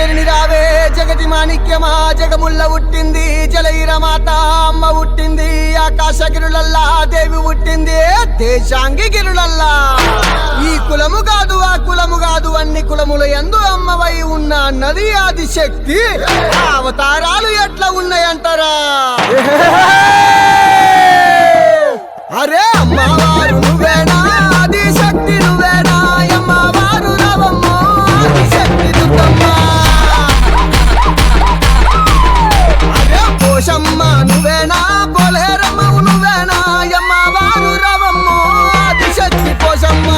జగజ్జనని రావే జగతి మాణిక్యమా జగముల్ల పుట్టింది జలైర మాత అమ్మ పుట్టింది ఆకాశ గిరులల్లా దేవి పుట్టింది దేశాంగి గిరులల్లా ఈ కులము కాదు ఆ కులము కాదు అన్ని కులముల యందు అమ్మవై ఉన్న నది ఆది శక్తి అవతారాలు ఎట్లా ఉన్నాయంటారా అరే అమ్మవారు నువ్వేనా ఆది శక్తి నువ్వేనా అమ్మవారు రావమ్మ ఆది శక్తి దుర్గమ్మ అరే పోషమ్మ నువ్వేనా పోలేరమ్మ నువ్వేనా అమ్మవారు రావమ్మ ఆది శక్తి పోషమ్మ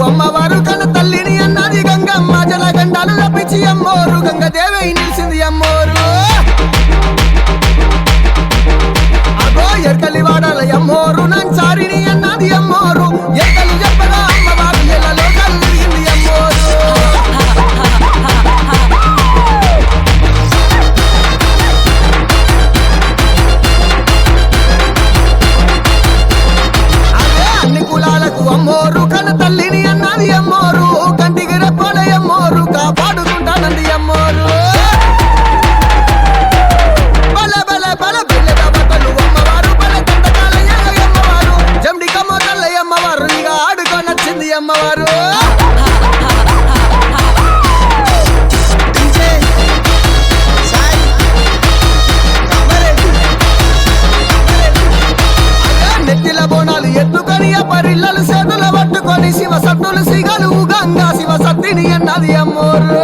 అమ్మవారు కన్న తల్లిని అన్నది గంగమ్మ జలగండాలు లభించి అమ్మోరు గంగదేవి నిలిచింది అమ్మోరు అగో ఎర్కలి వాడాల అమ్మోరు నంచారిని అన్నది అమ్మోరు ఎర్కలు చెప్పగా అమ్మవారు ఎల్లలో కలిగింది అమ్మోరు అదే అన్ని కులాలకు అమ్మోరు కన్న తల్లిని అన్నది అమ్మోరు కంటికి రెప్పల అమ్మోరు కాపాడుకుంటానంది అమ్మోరు బల బల బల బెల్లెద బతలు అమ్మవారు బల తండకాల అమ్మవారు జమ్డి కమ్మతల్ల అమ్మవారు ఇక ఆడుకోనొచ్చింది అమ్మవారు నెత్తిల బోనాలు ఎత్తుకొని పరిల్లలు చేతుల పట్టుకొని శివ సత్తులు సిగలు గంగా శివ సత్తిని అన్నది అమ్మోరు